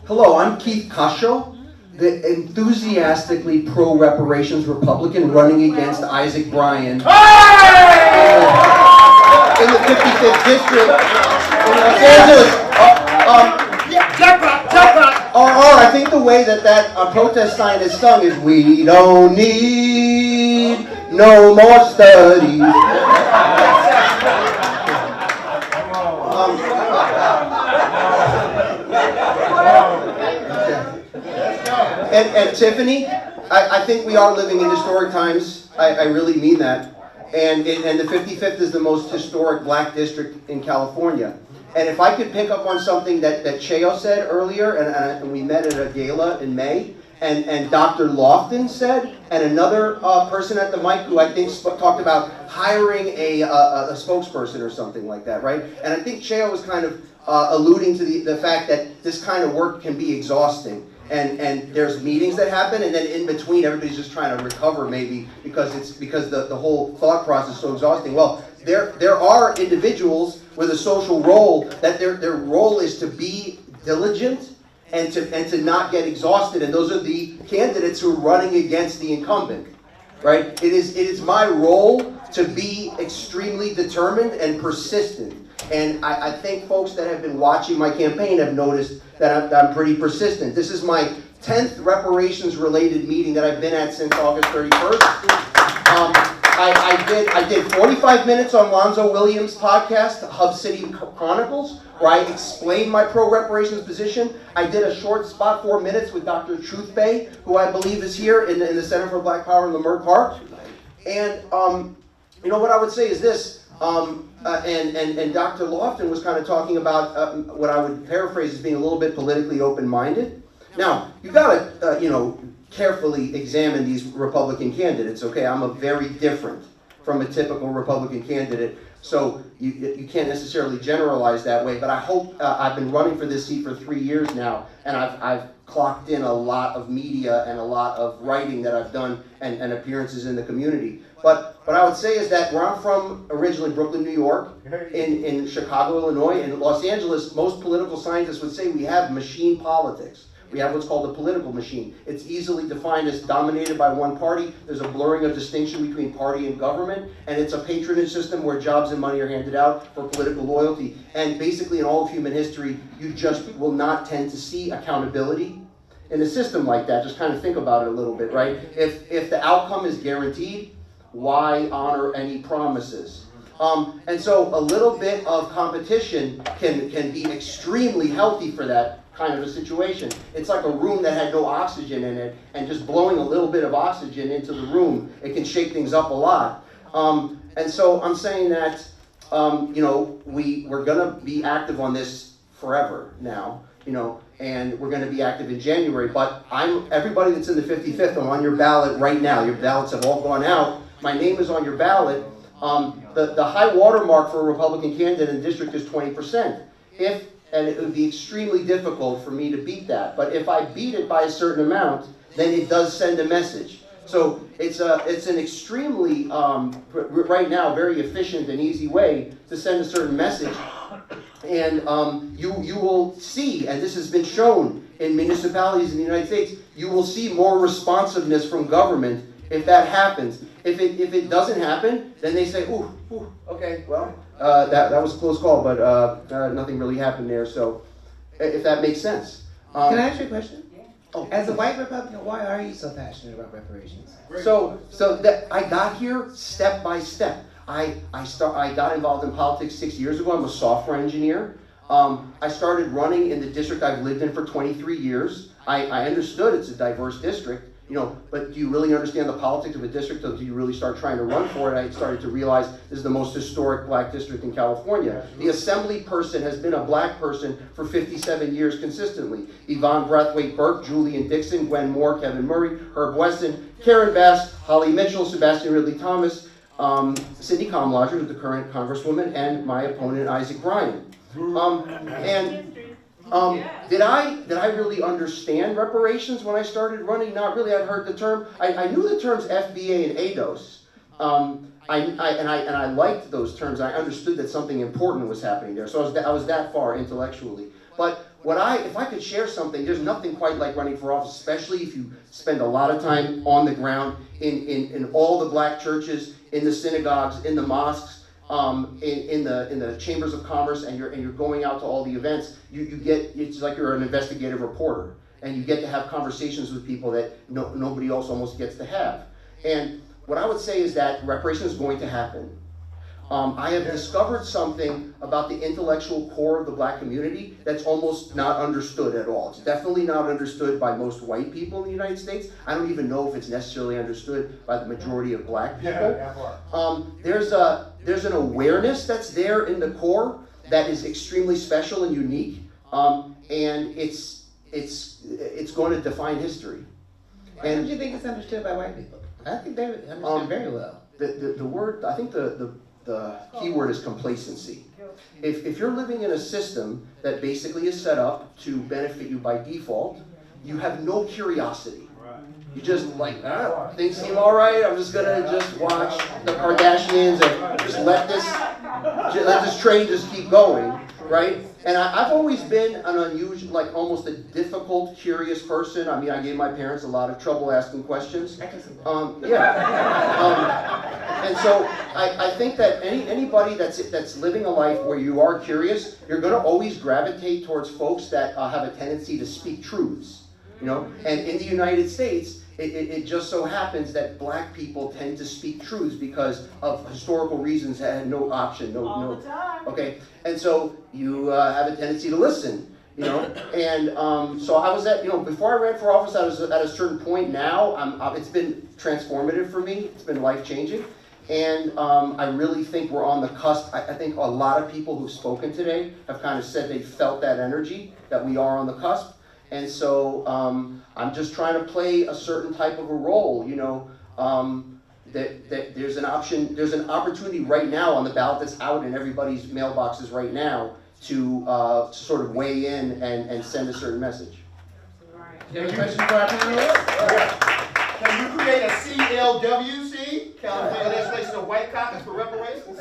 Hello, I'm Keith Cascio, the enthusiastically pro-reparations Republican running against Isaac Bryan in the 55th district in Los Angeles. Or I think the way that protest sign is sung is, "We don't need no more studies." And Tiffany, I think we are living in historic times. I really mean that. And the 55th is the most historic black district in California. And if I could pick up on something that Cheo said earlier, and we met at a gala in May, and Dr. Loftin said, and another person at the mic who I think talked about hiring a spokesperson or something like that, right? And I think Cheo was kind of alluding to the fact that this kind of work can be exhausting. And there's meetings that happen, and then in between everybody's just trying to recover maybe because the whole thought process is so exhausting. Well, there are individuals with a social role that their role is to be diligent and to not get exhausted, and those are the candidates who are running against the incumbent, right? It is my role to be extremely determined and persistent. And I think folks that have been watching my campaign have noticed that I'm pretty persistent. This is my 10th reparations-related meeting that I've been at since August 31st. I did 45 minutes on Lonzo Williams' podcast, Hub City Chronicles, where I explained my pro-reparations position. I did a short spot, 4 minutes, with Dr. Truthbey, who I believe is here in the Center for Black Power in Leimert Park. And you know what I would say is this. And Dr. Loftin was kind of talking about what I would paraphrase as being a little bit politically open-minded. Now, you've got to, carefully examine these Republican candidates, okay? I'm very different from a typical Republican candidate, so you can't necessarily generalize that way, but I hope, I've been running for this seat for 3 years now, and I've clocked in a lot of media and a lot of writing that I've done and appearances in the community. But what I would say is that where I'm from, originally Brooklyn, New York, in Chicago, Illinois, and Los Angeles, most political scientists would say we have machine politics. We have what's called the political machine. It's easily defined as dominated by one party. There's a blurring of distinction between party and government, and it's a patronage system where jobs and money are handed out for political loyalty. And basically in all of human history, you just will not tend to see accountability in a system like that. Just kind of think about it a little bit, right? If the outcome is guaranteed, why honor any promises? And so a little bit of competition can be extremely healthy for that kind of a situation. It's like a room that had no oxygen in it, and just blowing a little bit of oxygen into the room, it can shake things up a lot. And so I'm saying that, we're gonna be active on this forever now, and we're gonna be active in January, but everybody that's in the 55th, I'm on your ballot right now. Your ballots have all gone out. My name is on your ballot. The high watermark for a Republican candidate in the district is 20%. And it would be extremely difficult for me to beat that. But if I beat it by a certain amount, then it does send a message. So it's an extremely, right now, very efficient and easy way to send a certain message. And you will see, and this has been shown in municipalities in the United States, you will see more responsiveness from government if that happens. If it doesn't happen, then they say, ooh, okay, well, that was a close call, but nothing really happened there. So, if that makes sense. Can I ask you a question? Yeah. Oh. As a white Republican, why are you so passionate about reparations? So I got here step by step. I got involved in politics 6 years ago. I'm a software engineer. I started running in the district I've lived in for 23 years. I understood it's a diverse district. But do you really understand the politics of a district, or do you really start trying to run for it? I started to realize this is the most historic black district in California. The assembly person has been a black person for 57 years consistently. Yvonne Brathwaite Burke, Julian Dixon, Gwen Moore, Kevin Murray, Herb Weston, Karen Bass, Holly Mitchell, Sebastian Ridley Thomas, Sidney Comlodger, who's the current congresswoman, and my opponent, Isaac Bryan. Did I really understand reparations when I started running? Not really. I'd heard the term. I knew the terms FBA and ADOS. I liked those terms. I understood that something important was happening there. So I was that far intellectually. But if I could share something, there's nothing quite like running for office, especially if you spend a lot of time on the ground in all the black churches, in the synagogues, in the mosques, in the chambers of commerce, and you're going out to all the events. It's like you're an investigative reporter, and you get to have conversations with people that nobody else almost gets to have. And what I would say is that reparations is going to happen. I have discovered something about the intellectual core of the black community that's almost not understood at all. It's definitely not understood by most white people in the United States. I don't even know if it's necessarily understood by the majority of black people. There's an awareness that's there in the core that is extremely special and unique, and it's going to define history. And don't you think it's understood by white people? I think they understand very well. The word, I think the key word is complacency. If you're living in a system that basically is set up to benefit you by default, you have no curiosity. You just like, things seem all right. I'm just gonna just watch the Kardashians and just let this train just keep going, right? And I've always been an unusual, like almost a difficult, curious person. I mean, I gave my parents a lot of trouble asking questions. And so I think that anybody that's living a life where you are curious, you're going to always gravitate towards folks that have a tendency to speak truths, you know. And in the United States, it just so happens that black people tend to speak truths because of historical reasons that had no option, All the time. Okay, and so you have a tendency to listen, you know. And so I was at, before I ran for office, I was at a certain point. Now, it's been transformative for me. It's been life-changing. And I really think we're on the cusp. I think a lot of people who've spoken today have kind of said they felt that energy, that we are on the cusp. And so I'm just trying to play a certain type of a role, that there's an opportunity right now on the ballot that's out in everybody's mailboxes right now to sort of weigh in and send a certain message. You have a question for our panelists? Can you create a CLWC, California Legislation of White Caucus for reparations?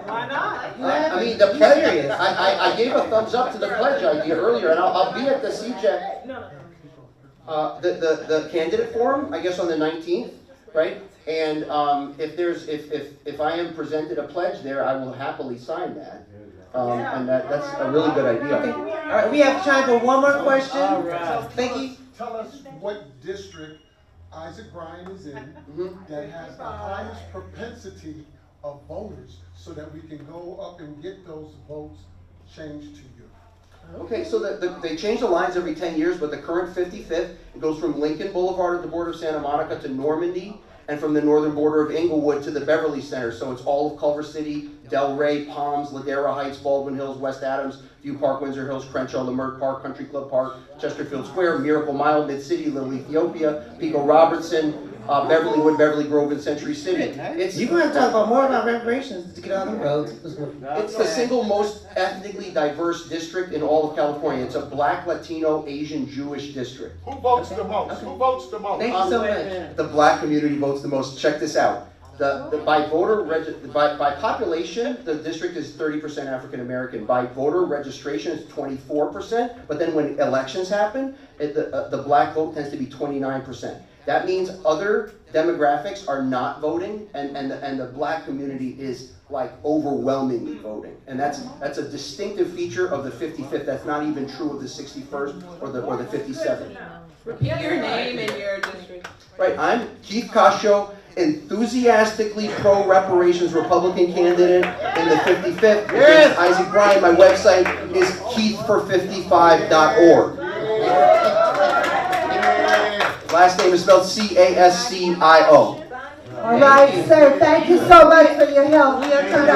Why not? I mean, the pledge, I gave a thumbs up to the pledge idea earlier, and I'll be at the CJEC, the candidate forum, I guess on the 19th, right? And if I am presented a pledge there, I will happily sign that. And that's a really good idea. Okay. All right, we have time for one more question. All right. Thank you. Tell us what district Isaac Bryan is in that has the highest propensity of voters so that we can go up and get those votes changed to you. Okay, so they change the lines every 10 years, but the current 55th, it goes from Lincoln Boulevard at the border of Santa Monica to Normandy, and from the northern border of Inglewood to the Beverly Center. So it's all of Culver City, Delray, Palms, Ladera Heights, Baldwin Hills, West Adams, View Park, Windsor Hills, Crenshaw, Leimert Park, Country Club Park, Chesterfield Square, Miracle Mile, Mid-City, Little Ethiopia, Pico Robertson, Beverly Wood, Beverly Grove, and Century City. You're going to talk about more about reparations to get on the road. It's the single most ethnically diverse district in all of California. It's a Black, Latino, Asian, Jewish district. Who votes the most? Who votes the most? Thank you so much. The black community votes the most. Check this out. By population, the district is 30% African American. By voter registration, it's 24%. But then when elections happen, the black vote tends to be 29%. That means other demographics are not voting, and the black community is like overwhelmingly voting, and that's a distinctive feature of the 55th. That's not even true of the 61st or the 57th. Repeat your name and your district. Right, I'm Keith Cascio, enthusiastically pro-reparations Republican candidate in the 55th against Isaac Bryan. My website is keithfor55.org. Last name is spelled Cascio. All right, sir. Thank you so much for your help. We are trying to